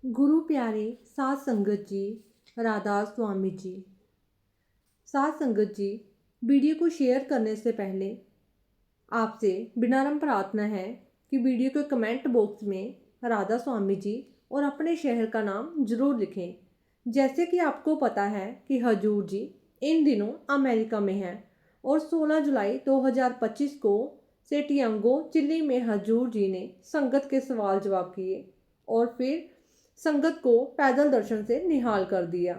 गुरु प्यारे साध संगत जी, राधा स्वामी जी। साध संगत जी, वीडियो को शेयर करने से पहले आपसे विनम्र प्रार्थना है कि वीडियो के कमेंट बॉक्स में राधा स्वामी जी और अपने शहर का नाम ज़रूर लिखें। जैसे कि आपको पता है कि हजूर जी इन दिनों अमेरिका में हैं और 16 जुलाई 2025 को सेटियांगो चिली में हजूर जी ने संगत के सवाल जवाब किए और फिर संगत को पैदल दर्शन से निहाल कर दिया।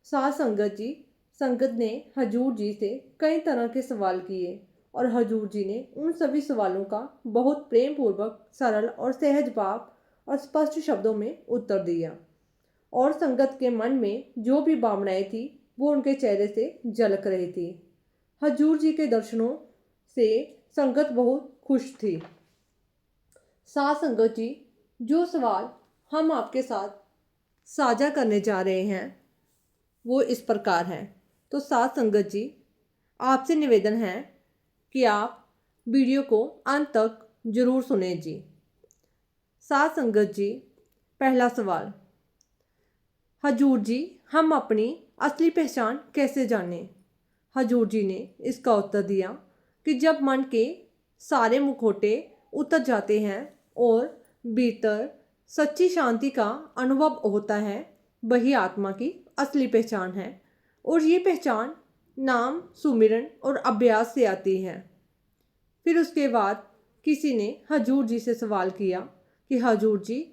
साथ संगत जी, संगत ने हजूर जी से कई तरह के सवाल किए और हजूर जी ने उन सभी सवालों का बहुत प्रेम पूर्वक, सरल और सहज भाव और स्पष्ट शब्दों में उत्तर दिया। और संगत के मन में जो भी भावनाएं थी वो उनके चेहरे से झलक रही थी। हजूर जी के दर्शनों से संगत बहुत खुश थी। साथ संगत जी, जो सवाल हम आपके साथ साझा करने जा रहे हैं वो इस प्रकार है। तो साथ संगत जी, आपसे निवेदन है कि आप वीडियो को अंत तक जरूर सुने जी। साथ संगत जी, पहला सवाल, हजूर जी हम अपनी असली पहचान कैसे जानें? हजूर जी ने इसका उत्तर दिया कि जब मन के सारे मुखौटे उतर जाते हैं और भीतर सच्ची शांति का अनुभव होता है, वही आत्मा की असली पहचान है। और ये पहचान नाम, सुमिरन और अभ्यास से आती है। फिर उसके बाद किसी ने हजूर जी से सवाल किया कि हजूर जी,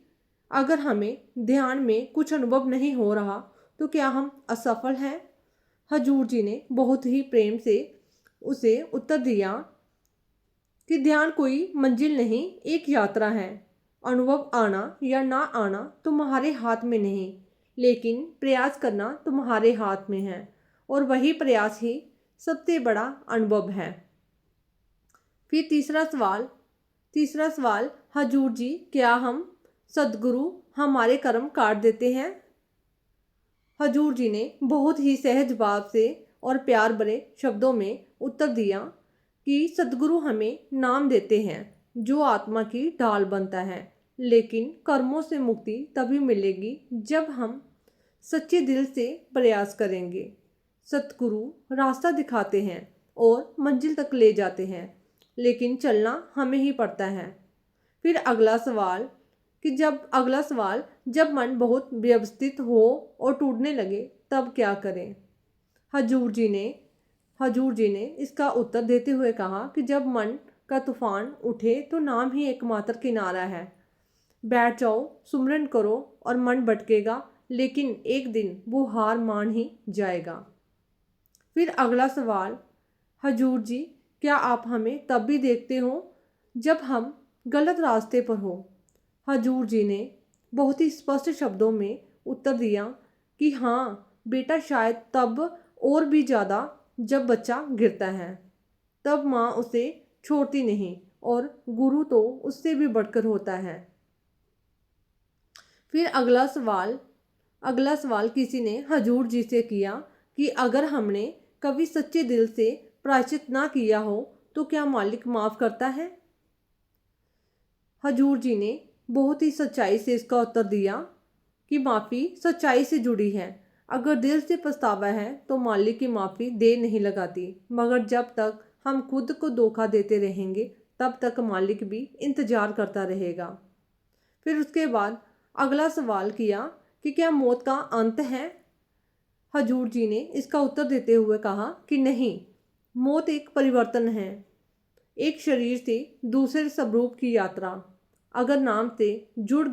अगर हमें ध्यान में कुछ अनुभव नहीं हो रहा तो क्या हम असफल हैं? हजूर जी ने बहुत ही प्रेम से उसे उत्तर दिया कि ध्यान कोई मंजिल नहीं, एक यात्रा है। अनुभव आना या ना आना तुम्हारे हाथ में नहीं, लेकिन प्रयास करना तुम्हारे हाथ में है और वही प्रयास ही सबसे बड़ा अनुभव है। फिर तीसरा सवाल, हजूर जी क्या हम सदगुरु हमारे कर्म काट देते हैं? हजूर जी ने बहुत ही सहज भाव से और प्यार भरे शब्दों में उत्तर दिया कि सदगुरु हमें नाम देते हैं जो आत्मा की ढाल बनता है, लेकिन कर्मों से मुक्ति तभी मिलेगी जब हम सच्चे दिल से प्रयास करेंगे। सतगुरु रास्ता दिखाते हैं और मंजिल तक ले जाते हैं, लेकिन चलना हमें ही पड़ता है। फिर अगला सवाल, जब मन बहुत व्यवस्थित हो और टूटने लगे तब क्या करें? हजूर जी ने इसका उत्तर देते हुए कहा कि जब मन का तूफान उठे तो नाम ही एकमात्र किनारा है। बैठ जाओ, सुमरन करो और मन भटकेगा, लेकिन एक दिन वो हार मान ही जाएगा। फिर अगला सवाल, हजूर जी क्या आप हमें तब भी देखते हो जब हम गलत रास्ते पर हो? हजूर जी ने बहुत ही स्पष्ट शब्दों में उत्तर दिया कि हाँ बेटा, शायद तब और भी ज़्यादा जब बच्चा गिरता है, तब माँ उसे छोड़ती नहीं और गुरु तो उससे भी बढ़कर होता है। फिर अगला सवाल किसी ने हजूर जी से किया कि अगर हमने कभी सच्चे दिल से प्रायश्चित ना किया हो तो क्या मालिक माफ़ करता है? हजूर जी ने बहुत ही सच्चाई से इसका उत्तर दिया कि माफ़ी सच्चाई से जुड़ी है। अगर दिल से पछतावा है तो मालिक की माफ़ी देर नहीं लगाती, मगर जब तक हम खुद को धोखा देते रहेंगे तब तक मालिक भी इंतज़ार करता रहेगा। फिर उसके बाद अगला सवाल किया कि क्या मौत का अंत है? हजूर जी ने इसका उत्तर देते हुए कहा कि नहीं, मौत एक परिवर्तन है, एक शरीर से दूसरे स्वरूप की यात्रा। अगर नाम से जुड़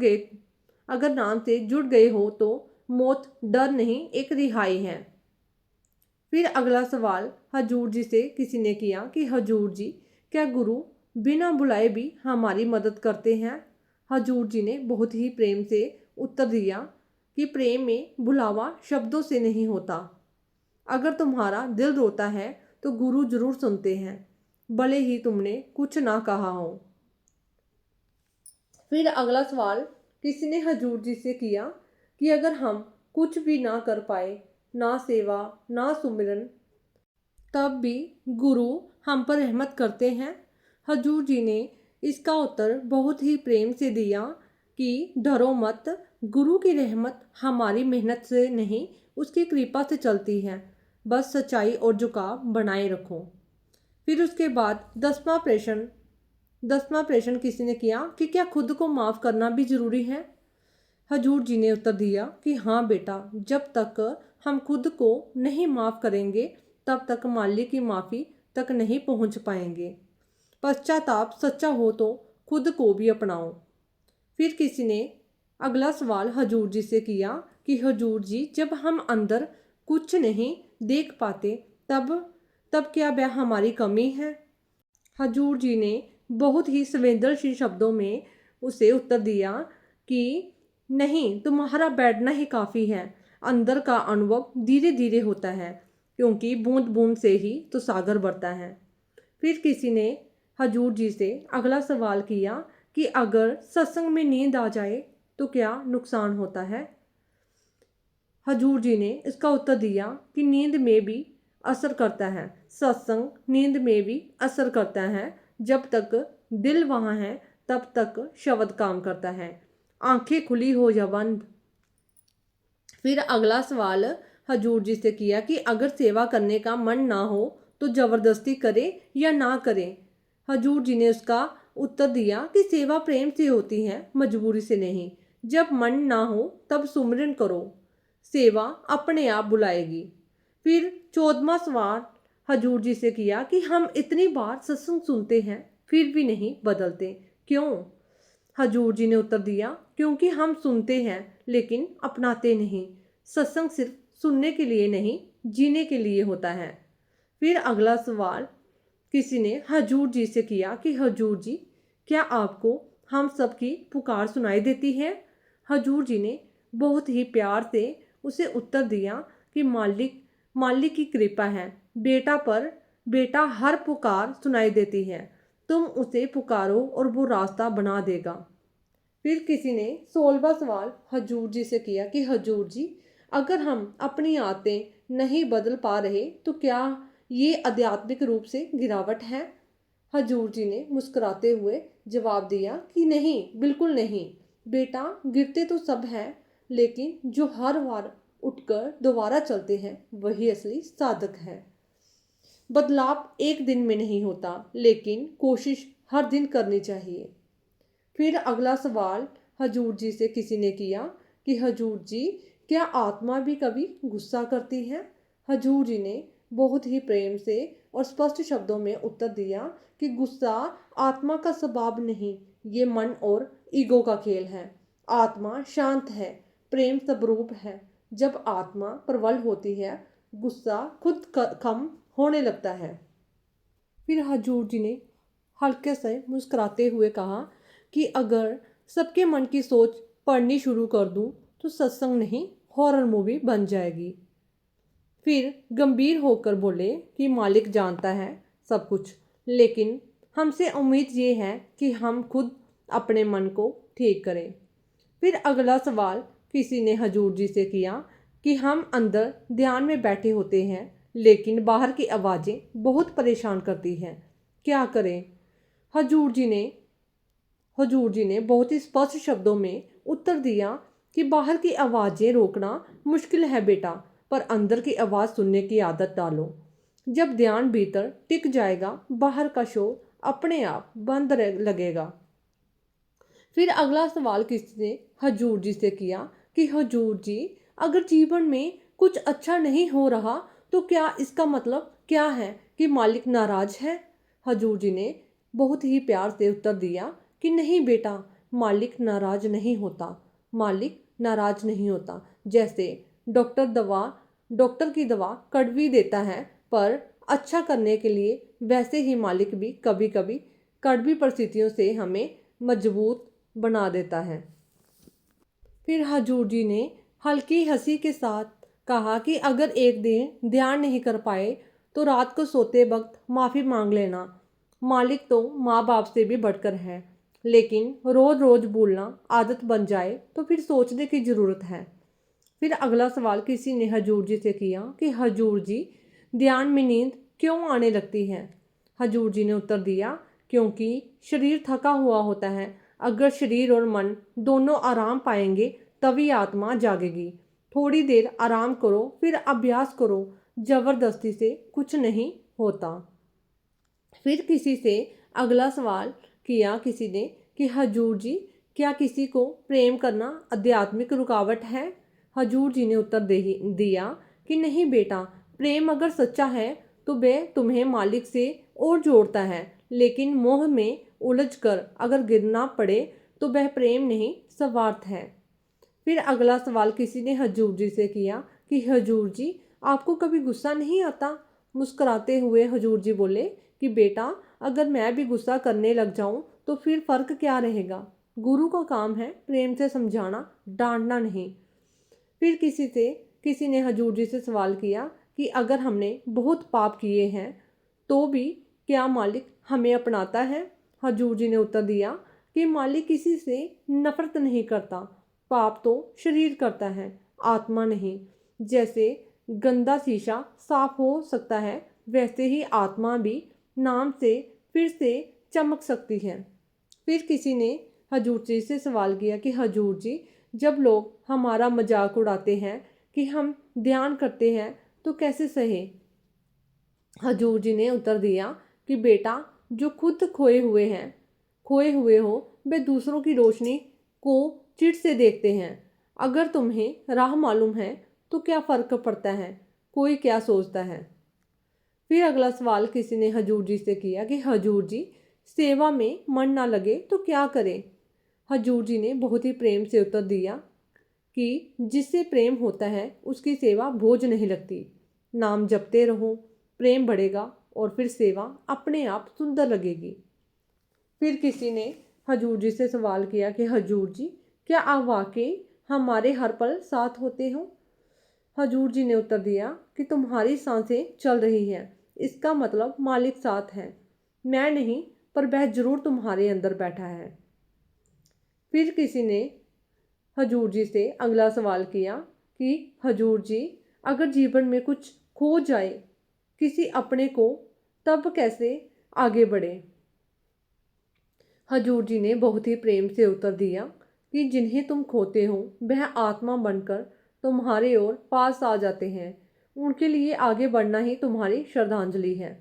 गए हो तो मौत डर नहीं, एक रिहाई है। फिर अगला सवाल हजूर जी से किसी ने किया कि हजूर जी क्या गुरु बिना बुलाए भी हमारी मदद करते हैं? हजूर जी ने बहुत ही प्रेम से उत्तर दिया कि प्रेम में बुलावा शब्दों से नहीं होता। अगर तुम्हारा दिल रोता है तो गुरु जरूर सुनते हैं, भले ही तुमने कुछ ना कहा हो। फिर अगला सवाल किसी ने हजूर जी से किया कि अगर हम कुछ भी ना कर पाए, ना सेवा ना सुमिरन, तब भी गुरु हम पर रहमत करते हैं? हजूर जी ने इसका उत्तर बहुत ही प्रेम से दिया कि डरो मत, गुरु की रहमत हमारी मेहनत से नहीं, उसकी कृपा से चलती है। बस सच्चाई और झुकाव बनाए रखो। फिर उसके बाद 10वां प्रश्न किसी ने किया कि क्या खुद को माफ़ करना भी ज़रूरी है। हजूर जी ने उत्तर दिया कि हाँ बेटा, जब तक हम खुद को नहीं माफ़ करेंगे तब तक मालिक की माफ़ी तक नहीं पहुंच पाएंगे। पश्चाताप सच्चा हो तो खुद को भी अपनाओ। फिर किसी ने अगला सवाल हजूर जी से किया कि हजूर जी, जब हम अंदर कुछ नहीं देख पाते तब तब क्या वह हमारी कमी है। हजूर जी ने बहुत ही संवेदनशील शब्दों में उसे उत्तर दिया कि नहीं, तुम्हारा बैठना ही काफ़ी है। अंदर का अनुभव धीरे धीरे होता है, क्योंकि बूंद बूंद से ही तो सागर बढ़ता है। फिर किसी ने हजूर जी से अगला सवाल किया कि अगर सत्संग में नींद आ जाए तो क्या नुकसान होता है। हजूर जी ने इसका उत्तर दिया कि नींद में भी असर करता है, सत्संग नींद में भी असर करता है। जब तक दिल वहाँ है तब तक शब्द काम करता है, आंखें खुली हो या बंद। फिर अगला सवाल हजूर जी से किया कि अगर सेवा करने का मन ना हो तो ज़बरदस्ती करे या ना करें। हजूर जी ने उसका उत्तर दिया कि सेवा प्रेम से होती है, मजबूरी से नहीं। जब मन ना हो तब सुमिरन करो, सेवा अपने आप बुलाएगी। फिर 14वां सवाल हजूर जी से किया कि हम इतनी बार सत्संग सुनते हैं फिर भी नहीं बदलते, क्यों। हजूर जी ने उत्तर दिया, क्योंकि हम सुनते हैं लेकिन अपनाते नहीं। सत्संग सिर्फ सुनने के लिए नहीं, जीने के लिए होता है। फिर अगला सवाल किसी ने हजूर जी से किया कि हजूर जी, क्या आपको हम सबकी पुकार सुनाई देती है। हजूर जी ने बहुत ही प्यार से उसे उत्तर दिया कि मालिक मालिक की कृपा है, बेटा हर पुकार सुनाई देती है। तुम उसे पुकारो और वो रास्ता बना देगा। फिर किसी ने 16वां सवाल हजूर जी से किया कि हजूर जी, अगर हम अपनी आदतें नहीं बदल पा रहे तो क्या ये आध्यात्मिक रूप से गिरावट है। हजूर जी ने मुस्कुराते हुए जवाब दिया कि नहीं, बिल्कुल नहीं बेटा, गिरते तो सब हैं, लेकिन जो हर बार उठकर दोबारा चलते हैं वही असली साधक है। बदलाव एक दिन में नहीं होता, लेकिन कोशिश हर दिन करनी चाहिए। फिर अगला सवाल हजूर जी से किसी ने किया कि हजूर जी, क्या आत्मा भी कभी गुस्सा करती है। हजूर जी ने बहुत ही प्रेम से और स्पष्ट शब्दों में उत्तर दिया कि गुस्सा आत्मा का स्वभाव नहीं, ये मन और ईगो का खेल है। आत्मा शांत है, प्रेम स्वरूप है। जब आत्मा प्रबल होती है गुस्सा खुद कम होने लगता है। फिर हजूर जी ने हल्के से मुस्कुराते हुए कहा कि अगर सबके मन की सोच पढ़नी शुरू कर दूं तो सत्संग नहीं, हॉरर मूवी बन जाएगी। फिर गंभीर होकर बोले कि मालिक जानता है सब कुछ, लेकिन हमसे उम्मीद ये है कि हम खुद अपने मन को ठीक करें। फिर अगला सवाल किसी ने हजूर जी से किया कि हम अंदर ध्यान में बैठे होते हैं लेकिन बाहर की आवाज़ें बहुत परेशान करती हैं, क्या करें। हजूर जी ने हजूर जी ने बहुत ही स्पष्ट शब्दों में उत्तर दिया कि बाहर की आवाज़ें रोकना मुश्किल है बेटा, पर अंदर की आवाज़ सुनने की आदत डालो। जब ध्यान भीतर टिक जाएगा बाहर का शोर अपने आप बंद लगेगा। फिर अगला सवाल किसी ने हजूर जी से किया कि हजूर जी, अगर जीवन में कुछ अच्छा नहीं हो रहा तो क्या इसका मतलब क्या है कि मालिक नाराज है। हजूर जी ने बहुत ही प्यार से उत्तर दिया कि नहीं बेटा, मालिक नाराज नहीं होता। मालिक नाराज नहीं होता। जैसे डॉक्टर की दवा कड़वी देता है, पर अच्छा करने के लिए, वैसे ही मालिक भी कभी कभी कड़वी परिस्थितियों से हमें मजबूत बना देता है। फिर हजूर जी ने हल्की हंसी के साथ कहा कि अगर एक दिन ध्यान नहीं कर पाए तो रात को सोते वक्त माफ़ी मांग लेना। मालिक तो माँ बाप से भी बढ़कर है, लेकिन रोज़ रोज़ भूलना आदत बन जाए तो फिर सोचने की ज़रूरत है। फिर अगला सवाल किसी ने हजूर जी से किया कि हजूर जी, ध्यान में नींद क्यों आने लगती है। हजूर जी ने उत्तर दिया, क्योंकि शरीर थका हुआ होता है। अगर शरीर और मन दोनों आराम पाएंगे तभी आत्मा जागेगी। थोड़ी देर आराम करो, फिर अभ्यास करो। ज़बरदस्ती से कुछ नहीं होता। फिर किसी से अगला सवाल किया किसी ने कि हजूर जी, क्या किसी को प्रेम करना आध्यात्मिक रुकावट है? हजूर जी ने उत्तर दिया कि नहीं बेटा, प्रेम अगर सच्चा है तो वह तुम्हें मालिक से और जोड़ता है, लेकिन मोह में उलझकर अगर गिरना पड़े तो वह प्रेम नहीं, स्वार्थ है। फिर अगला सवाल किसी ने हजूर जी से किया कि हजूर जी, आपको कभी गुस्सा नहीं आता? मुस्कुराते हुए हजूर जी बोले कि बेटा, अगर मैं भी गुस्सा करने लग जाऊं तो फिर फ़र्क क्या रहेगा? गुरु का काम है प्रेम से समझाना, डांटना नहीं। फिर किसी ने हजूर जी से सवाल किया कि अगर हमने बहुत पाप किए हैं तो भी क्या मालिक हमें अपनाता है? हजूर जी ने उत्तर दिया कि मालिक किसी से नफरत नहीं करता। पाप तो शरीर करता है, आत्मा नहीं। जैसे गंदा शीशा साफ हो सकता है, वैसे ही आत्मा भी नाम से फिर से चमक सकती है। फिर किसी ने हजूर जी से सवाल किया कि हजूर जी, जब लोग हमारा मजाक उड़ाते हैं कि हम ध्यान करते हैं तो कैसे सहे? हजूर जी ने उत्तर दिया कि बेटा, जो खुद खोए हुए हो, वे दूसरों की रोशनी को चिढ़ से देखते हैं। अगर तुम्हें राह मालूम है तो क्या फ़र्क पड़ता है कोई क्या सोचता है? फिर अगला सवाल किसी ने हजूर जी से किया कि हजूर जी, सेवा में मन ना लगे तो क्या करें? हजूर जी ने बहुत ही प्रेम से उत्तर दिया कि जिससे प्रेम होता है उसकी सेवा बोझ नहीं लगती। नाम जपते रहो, प्रेम बढ़ेगा और फिर सेवा अपने आप सुंदर लगेगी। फिर किसी ने हजूर जी से सवाल किया कि हजूर जी, क्या आप वाकई हमारे हर पल साथ होते हो? हजूर जी ने उत्तर दिया कि तुम्हारी सांसें चल रही हैं, इसका मतलब मालिक साथ है। मैं नहीं, पर वह जरूर तुम्हारे अंदर बैठा है। फिर किसी ने हजूर जी से अगला सवाल किया कि हजूर जी, अगर जीवन में कुछ खो जाए किसी अपने को, तब कैसे आगे बढ़े? हजूर जी ने बहुत ही प्रेम से उत्तर दिया कि जिन्हें तुम खोते हो वह आत्मा बनकर तुम्हारे ओर पास आ जाते हैं। उनके लिए आगे बढ़ना ही तुम्हारी श्रद्धांजलि है।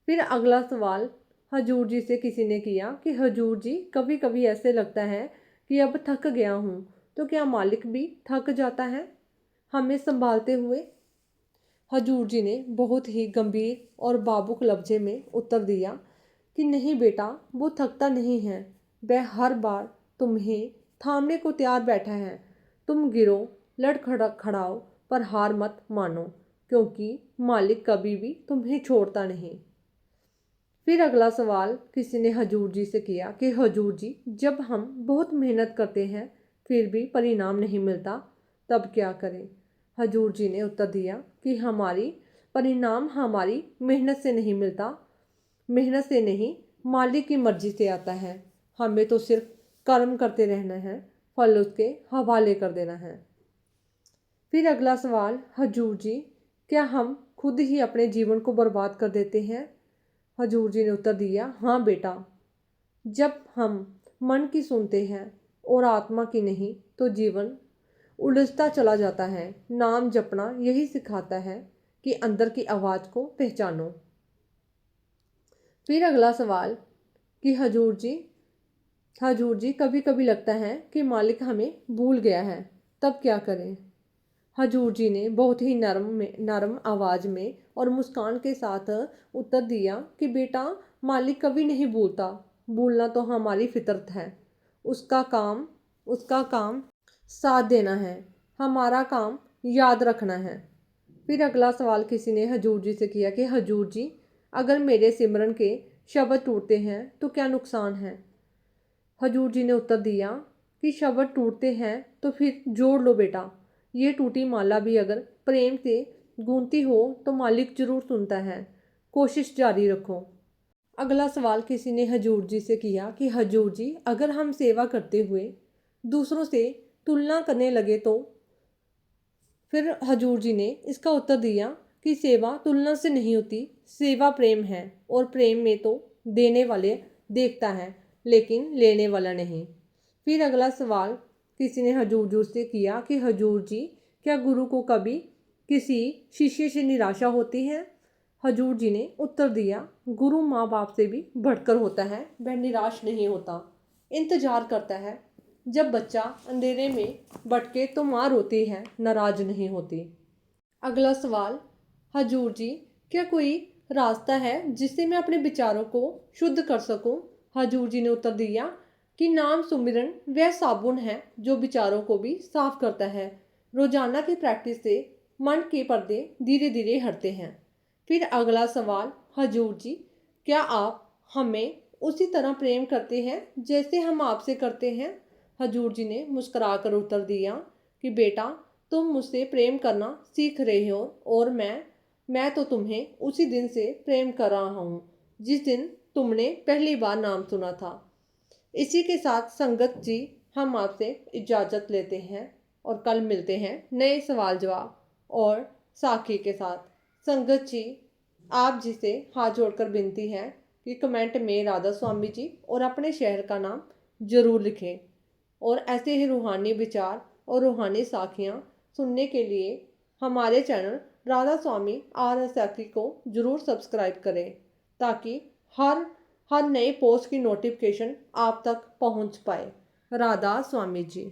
फिर अगला सवाल हजूर जी से किसी ने किया कि हजूर जी, कभी कभी ऐसे लगता है कि अब थक गया हूँ, तो क्या मालिक भी थक जाता है हमें संभालते हुए? हजूर जी ने बहुत ही गंभीर और भावुक लफ्ज़े में उत्तर दिया कि नहीं बेटा, वो थकता नहीं है। वह हर बार तुम्हें थामने को तैयार बैठा है। तुम गिरो, खड़ाओ, पर हार मत मानो, क्योंकि मालिक कभी भी तुम्हें छोड़ता नहीं। फिर अगला सवाल किसी ने हजूर जी से किया कि हजूर जी, जब हम बहुत मेहनत करते हैं फिर भी परिणाम नहीं मिलता, तब क्या करें? हजूर जी ने उत्तर दिया कि परिणाम हमारी मेहनत से नहीं मिलता, मेहनत से नहीं, मालिक की मर्जी से आता है। हमें तो सिर्फ कर्म करते रहना है, फल उसके हवाले कर देना है। फिर अगला सवाल हजूर जी, क्या हम खुद ही अपने जीवन को बर्बाद कर देते हैं? हजूर जी ने उत्तर दिया, हाँ बेटा, जब हम मन की सुनते हैं और आत्मा की नहीं तो जीवन उलझता चला जाता है। नाम जपना यही सिखाता है कि अंदर की आवाज़ को पहचानो। फिर अगला सवाल कि हजूर जी, कभी कभी लगता है कि मालिक हमें भूल गया है, तब क्या करें? हजूर जी ने बहुत ही नरम आवाज़ में और मुस्कान के साथ उत्तर दिया कि बेटा, मालिक कभी नहीं भूलता। भूलना तो हमारी फितरत है। उसका काम साथ देना है, हमारा काम याद रखना है। फिर अगला सवाल किसी ने हजूर जी से किया कि हजूर जी, अगर मेरे सिमरन के शब्द टूटते हैं तो क्या नुकसान है? हजूर जी ने उत्तर दिया कि शब्द टूटते हैं तो फिर जोड़ लो बेटा। ये टूटी माला भी अगर प्रेम से गूंथती हो तो मालिक जरूर सुनता है। कोशिश जारी रखो। अगला सवाल किसी ने हजूर जी से किया कि हजूर जी, अगर हम सेवा करते हुए दूसरों से तुलना करने लगे तो? फिर हजूर जी ने इसका उत्तर दिया कि सेवा तुलना से नहीं होती, सेवा प्रेम है, और प्रेम में तो देने वाले देखता है लेकिन लेने वाला नहीं। फिर अगला सवाल किसी ने हजूर से किया कि हजूर जी, क्या गुरु को कभी किसी शिष्य से निराशा होती है? हजूर जी ने उत्तर दिया, गुरु माँ बाप से भी बढ़कर होता है, वह निराश नहीं होता, इंतजार करता है। जब बच्चा अंधेरे में भटके तो माँ रोती है, नाराज नहीं होती। अगला सवाल, हजूर जी, क्या कोई रास्ता है जिससे मैं अपने विचारों को शुद्ध कर सकूं? हजूर जी ने उत्तर दिया कि नाम सुमिरन वह साबुन है जो विचारों को भी साफ करता है। रोजाना की प्रैक्टिस से मन के पर्दे धीरे धीरे हटते हैं। फिर अगला सवाल, हजूर जी, क्या आप हमें उसी तरह प्रेम करते हैं जैसे हम आपसे करते हैं? हजूर जी ने मुस्कुराकर उत्तर दिया कि बेटा, तुम मुझसे प्रेम करना सीख रहे हो और मैं तो तुम्हें उसी दिन से प्रेम कर रहा हूँ जिस दिन तुमने पहली बार नाम सुना था। इसी के साथ संगत जी, हम आपसे इजाज़त लेते हैं और कल मिलते हैं नए सवाल जवाब और साखी के साथ। संगत जी, आप जी से हाथ जोड़कर विनती है कि कमेंट में राधा स्वामी जी और अपने शहर का नाम ज़रूर लिखें और ऐसे ही रूहानी विचार और रूहानी साखियाँ सुनने के लिए हमारे चैनल राधा स्वामी RSFE को ज़रूर सब्सक्राइब करें ताकि हर हर नए पोस्ट की नोटिफिकेशन आप तक पहुंच पाए। राधा स्वामी जी।